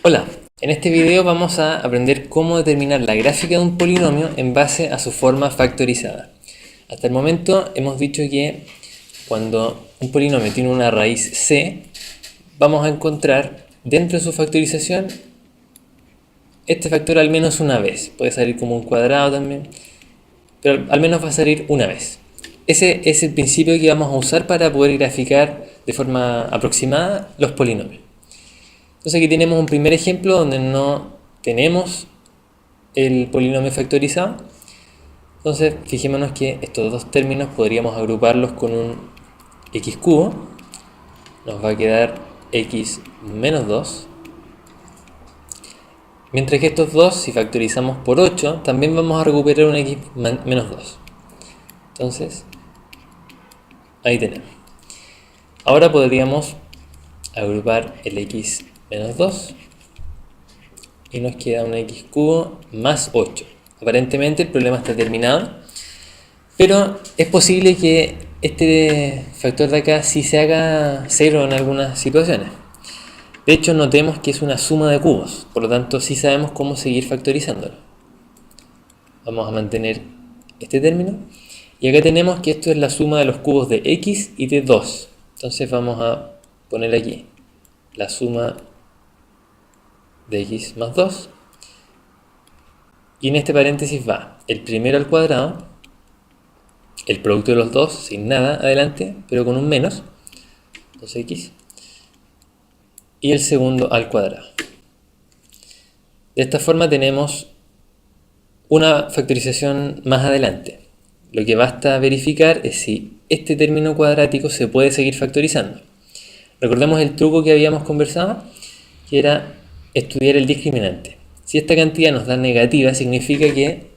Hola, en este video vamos a aprender cómo determinar la gráfica de un polinomio en base a su forma factorizada. Hasta el momento hemos dicho que cuando un polinomio tiene una raíz c, vamos a encontrar dentro de su factorización este factor al menos una vez. Puede salir como un cuadrado también, pero al menos va a salir una vez. Ese es el principio que vamos a usar para poder graficar de forma aproximada los polinomios. Entonces aquí tenemos un primer ejemplo donde no tenemos el polinomio factorizado. Entonces fijémonos que estos dos términos podríamos agruparlos con un x cubo. Nos va a quedar x menos 2. Mientras que estos dos, si factorizamos por 8, también vamos a recuperar un x menos 2. Entonces, ahí tenemos. Ahora podríamos agrupar el x menos 2 y nos queda un x cubo más 8. Aparentemente el problema está terminado, pero es posible que este factor de acá sí se haga 0 en algunas situaciones. De hecho, notemos que es una suma de cubos, por lo tanto sí sabemos cómo seguir factorizándolo. Vamos a mantener este término y acá tenemos que esto es la suma de los cubos de x y de 2. Entonces vamos a poner aquí la suma de x más 2 y en este paréntesis va el primero al cuadrado, el producto de los dos sin nada adelante pero con un menos, 2x, y el segundo al cuadrado. De esta forma tenemos una factorización más adelante. Lo que basta verificar es si este término cuadrático se puede seguir factorizando. Recordemos el truco que habíamos conversado, que era estudiar el discriminante. Si esta cantidad nos da negativa, significa que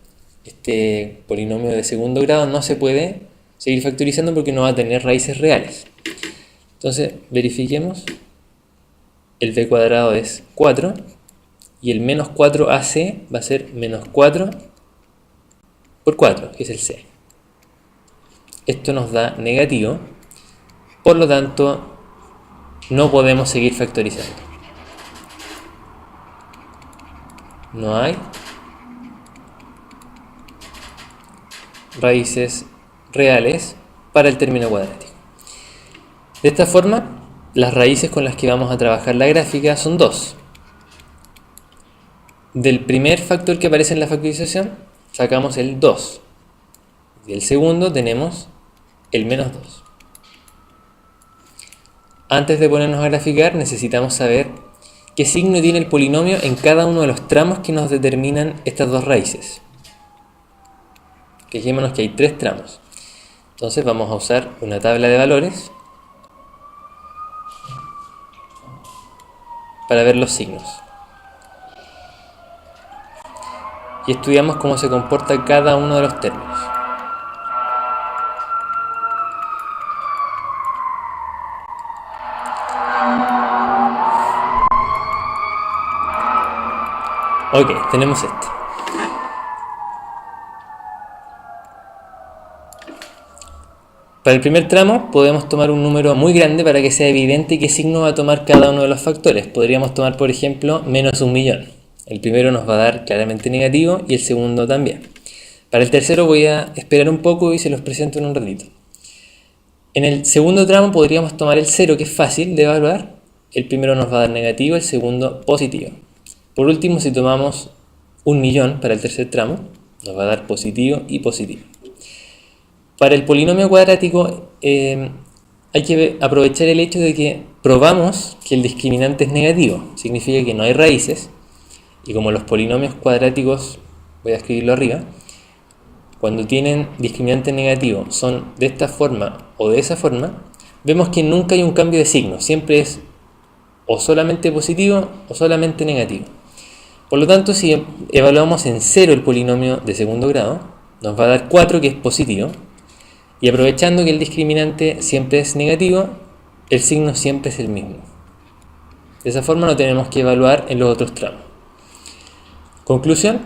este polinomio de segundo grado no se puede seguir factorizando porque no va a tener raíces reales. Entonces, verifiquemos. El b cuadrado es 4 y el menos 4ac va a ser menos 4 por 4, que es el c. Esto nos da negativo, por lo tanto no podemos seguir factorizando. No hay raíces reales para el término cuadrático. De esta forma, las raíces con las que vamos a trabajar la gráfica son dos. Del primer factor que aparece en la factorización sacamos el 2. Del segundo tenemos el menos 2. Antes de ponernos a graficar necesitamos saber qué signo tiene el polinomio en cada uno de los tramos que nos determinan estas dos raíces. Fijémonos que hay 3 tramos. Entonces vamos a usar una tabla de valores para ver los signos. Y estudiamos cómo se comporta cada uno de los términos. Ok, tenemos este. Para el primer tramo podemos tomar un número muy grande para que sea evidente qué signo va a tomar cada uno de los factores. Podríamos tomar, por ejemplo, menos 1.000.000. El primero nos va a dar claramente negativo y el segundo también. Para el tercero voy a esperar un poco y se los presento en un ratito. En el segundo tramo podríamos tomar el 0, que es fácil de evaluar. El primero nos va a dar negativo, el segundo positivo. Por último, si tomamos 1.000.000 para el tercer tramo, nos va a dar positivo y positivo. Para el polinomio cuadrático hay que aprovechar el hecho de que probamos que el discriminante es negativo. Significa que no hay raíces. Y como los polinomios cuadráticos, voy a escribirlo arriba, cuando tienen discriminante negativo son de esta forma o de esa forma, vemos que nunca hay un cambio de signo. Siempre es o solamente positivo o solamente negativo. Por lo tanto, si evaluamos en 0 el polinomio de segundo grado, nos va a dar 4, que es positivo. Y aprovechando que el discriminante siempre es negativo, el signo siempre es el mismo. De esa forma no tenemos que evaluar en los otros tramos. Conclusión.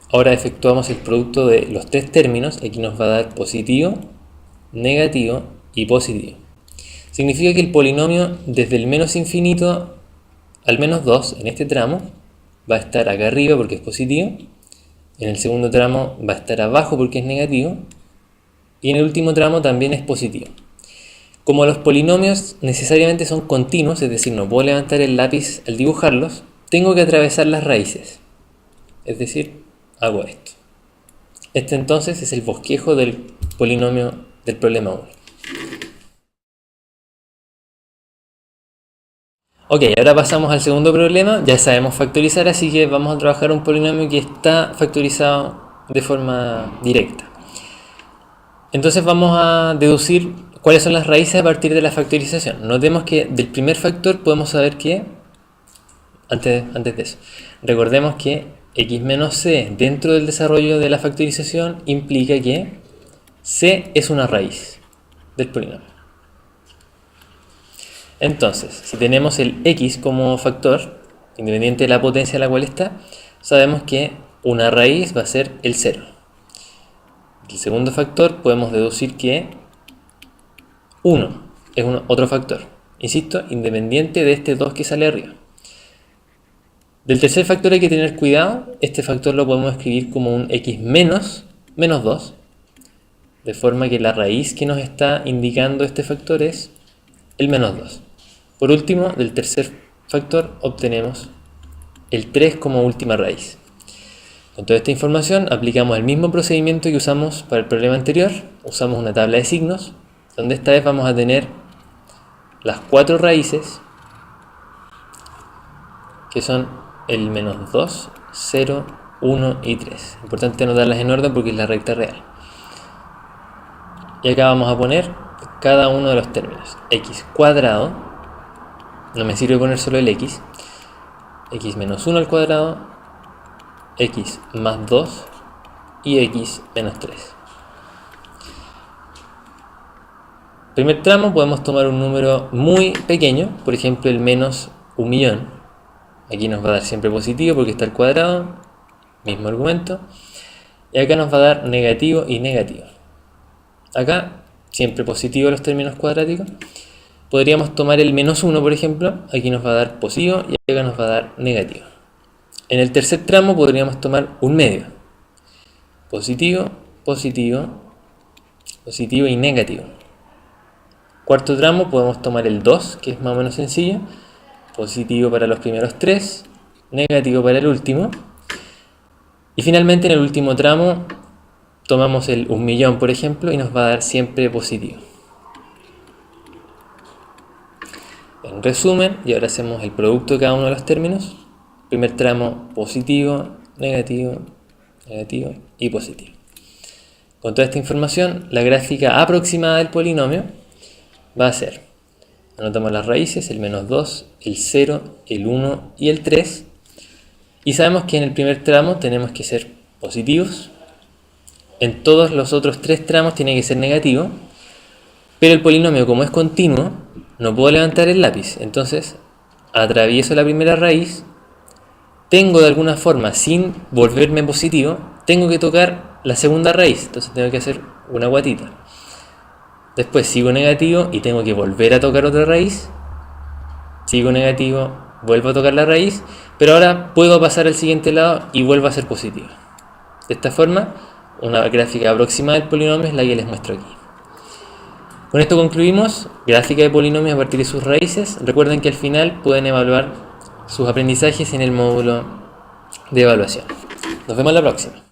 Ahora efectuamos el producto de los 3 términos. Aquí nos va a dar positivo, negativo y positivo. Significa que el polinomio desde el menos infinito al menos 2 en este tramo va a estar acá arriba porque es positivo, en el segundo tramo va a estar abajo porque es negativo, y en el último tramo también es positivo. Como los polinomios necesariamente son continuos, es decir, no puedo levantar el lápiz al dibujarlos, tengo que atravesar las raíces. Es decir, hago esto. Este entonces es el bosquejo del polinomio del problema 1. Ok, ahora pasamos al segundo problema. Ya sabemos factorizar, así que vamos a trabajar un polinomio que está factorizado de forma directa. Entonces vamos a deducir cuáles son las raíces a partir de la factorización. Notemos que del primer factor podemos saber que, antes de eso, recordemos que x menos c dentro del desarrollo de la factorización implica que c es una raíz del polinomio. Entonces, si tenemos el x como factor, independiente de la potencia a la cual está, sabemos que una raíz va a ser el 0. Del segundo factor podemos deducir que 1 es otro factor, insisto, independiente de este 2 que sale arriba. Del tercer factor hay que tener cuidado, este factor lo podemos escribir como un x menos 2, de forma que la raíz que nos está indicando este factor es el menos 2. Por último, del tercer factor obtenemos el 3 como última raíz. Con toda esta información aplicamos el mismo procedimiento que usamos para el problema anterior, usamos una tabla de signos, donde esta vez vamos a tener las 4 raíces, que son el menos 2, 0, 1 y 3. Importante anotarlas en orden porque es la recta real. Y acá vamos a poner cada uno de los términos. X cuadrado, no me sirve poner solo el x menos 1 al cuadrado, x más 2 y x menos 3. Primer tramo podemos tomar un número muy pequeño, por ejemplo el menos 1.000.000. Aquí nos va a dar siempre positivo porque está al cuadrado, mismo argumento. Y acá nos va a dar negativo y negativo. Acá siempre positivo los términos cuadráticos. Podríamos tomar el menos 1, por ejemplo. Aquí nos va a dar positivo y acá nos va a dar negativo. En el tercer tramo podríamos tomar un medio. Positivo, positivo, positivo y negativo. Cuarto tramo podemos tomar el 2, que es más o menos sencillo. Positivo para los primeros 3, negativo para el último. Y finalmente en el último tramo tomamos el 1.000.000, por ejemplo, y nos va a dar siempre positivo. En resumen, y ahora hacemos el producto de cada uno de los términos. Primer tramo positivo, negativo, negativo y positivo. Con toda esta información, la gráfica aproximada del polinomio va a ser, anotamos las raíces, el menos 2, el 0, el 1 y el 3. Y sabemos que en el primer tramo tenemos que ser positivos. En todos los otros 3 tramos tiene que ser negativo. Pero el polinomio, como es continuo, no puedo levantar el lápiz. Entonces, atravieso la primera raíz. Tengo de alguna forma, sin volverme positivo, tengo que tocar la segunda raíz. Entonces tengo que hacer una guatita. Después sigo negativo y tengo que volver a tocar otra raíz. Sigo negativo, vuelvo a tocar la raíz. Pero ahora puedo pasar al siguiente lado y vuelvo a ser positivo. De esta forma, una gráfica aproximada del polinomio es la que les muestro aquí. Con esto concluimos gráfica de polinomios a partir de sus raíces. Recuerden que al final pueden evaluar sus aprendizajes en el módulo de evaluación. Nos vemos la próxima.